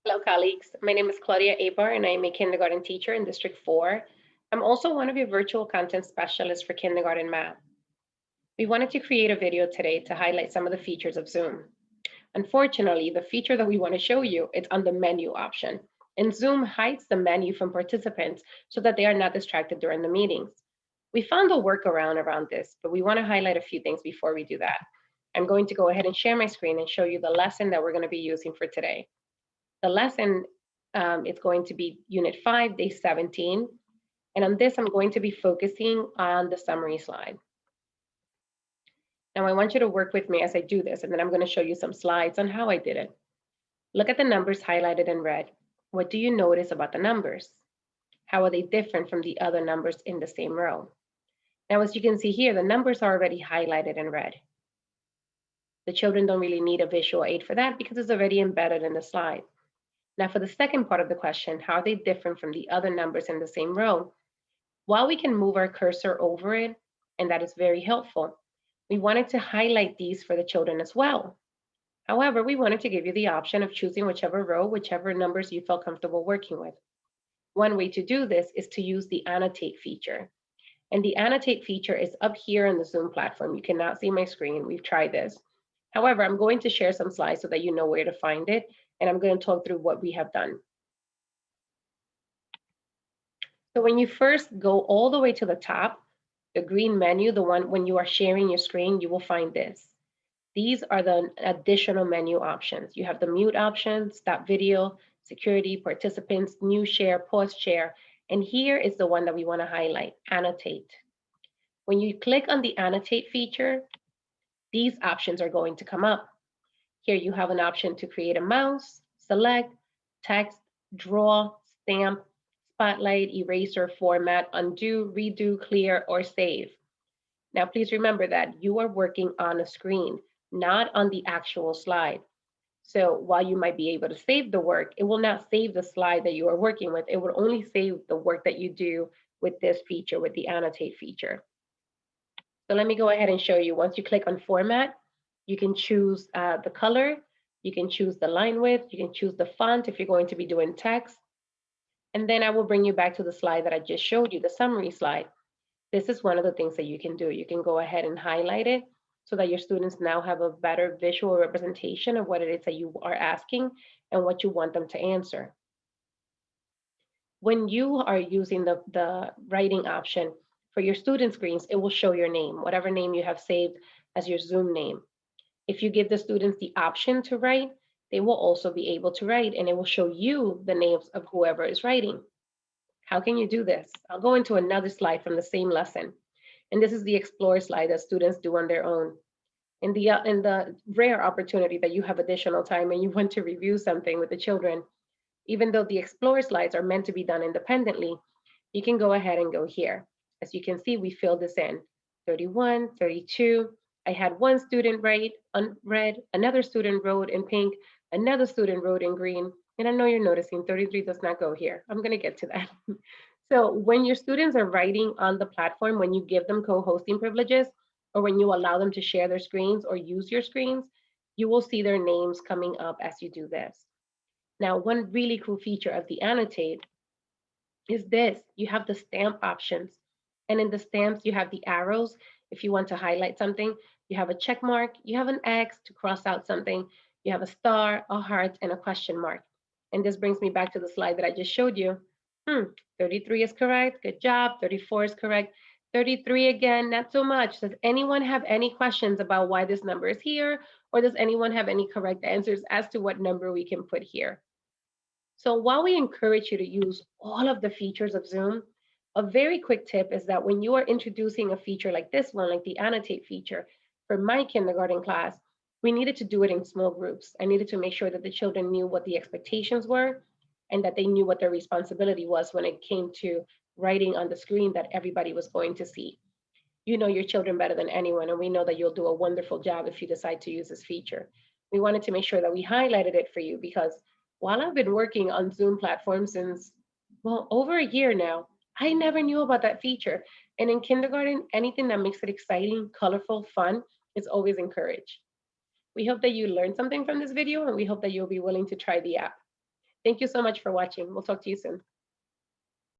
Hello, colleagues. My name is Claudia Abar, and I am a kindergarten teacher in District 4. I'm also one of your virtual content specialists for kindergarten math. We wanted to create a video today to highlight some of the features of Zoom. Unfortunately, the feature that we want to show you is on the menu option, and Zoom hides the menu from participants so that they are not distracted during the meetings. We found a workaround around this, but we want to highlight a few things before we do that. I'm going to go ahead and share my screen and show you the lesson that we're going to be using for today. The lesson is going to be Unit 5, Day 17. And on this, I'm going to be focusing on the summary slide. Now, I want you to work with me as I do this, and then I'm going to show you some slides on how I did it. Look at the numbers highlighted in red. What do you notice about the numbers? How are they different from the other numbers in the same row? Now, as you can see here, the numbers are already highlighted in red. The children don't really need a visual aid for that because it's already embedded in the slide. Now, for the second part of the question, how are they different from the other numbers in the same row? While we can move our cursor over it, and that is very helpful, we wanted to highlight these for the children as well. However, we wanted to give you the option of choosing whichever row, whichever numbers you felt comfortable working with. One way to do this is to use the Annotate feature. And the Annotate feature is up here in the Zoom platform. You cannot see my screen. We've tried this. However, I'm going to share some slides so that you know where to find it, and I'm going to talk through what we have done. So when you first go all the way to the top, the green menu, the one when you are sharing your screen, you will find this. These are the additional menu options. You have the mute option, stop video, security, participants, new share, pause share, and here is the one that we want to highlight, annotate. When you click on the annotate feature, these options are going to come up. Here you have an option to create a mouse, select, text, draw, stamp, spotlight, eraser, format, undo, redo, clear, or save. Now, please remember that you are working on a screen, not on the actual slide. So while you might be able to save the work, it will not save the slide that you are working with. It will only save the work that you do with this feature, with the annotate feature. So let me go ahead and show you. Once you click on format, you can choose the color, you can choose the line width, you can choose the font if you're going to be doing text. And then I will bring you back to the slide that I just showed you, the summary slide. This is one of the things that you can do. You can go ahead and highlight it so that your students now have a better visual representation of what it is that you are asking and what you want them to answer. When you are using the writing option for your student screens, it will show your name, whatever name you have saved as your Zoom name. If you give the students the option to write, they will also be able to write, and it will show you the names of whoever is writing. How can you do this? I'll go into another slide from the same lesson. And this is the explore slide that students do on their own. In the rare opportunity that you have additional time and you want to review something with the children, even though the explore slides are meant to be done independently, you can go ahead and go here. As you can see, we filled this in. 31, 32. I had one student write red, another student wrote in pink, another student wrote in green, and I know you're noticing 33 does not go here. I'm gonna get to that. So when your students are writing on the platform, when you give them co-hosting privileges, or when you allow them to share their screens or use your screens, you will see their names coming up as you do this. Now, one really cool feature of the Annotate is this. You have the stamp options. And in the stamps, you have the arrows. If you want to highlight something, you have a check mark, you have an X to cross out something, you have a star, a heart, and a question mark. And this brings me back to the slide that I just showed you. 33 is correct, good job. 34 is correct. 33 again, not so much. Does anyone have any questions about why this number is here? Or does anyone have any correct answers as to what number we can put here? So while we encourage you to use all of the features of Zoom, a very quick tip is that when you are introducing a feature like this one, like the Annotate feature, for my kindergarten class, we needed to do it in small groups. I needed to make sure that the children knew what the expectations were and that they knew what their responsibility was when it came to writing on the screen that everybody was going to see. You know your children better than anyone, and we know that you'll do a wonderful job if you decide to use this feature. We wanted to make sure that we highlighted it for you because while I've been working on Zoom platforms since, well, over a year now, I never knew about that feature. And in kindergarten, anything that makes it exciting, colorful, fun is always encouraged. We hope that you learned something from this video, and we hope that you'll be willing to try the app. Thank you so much for watching. We'll talk to you soon.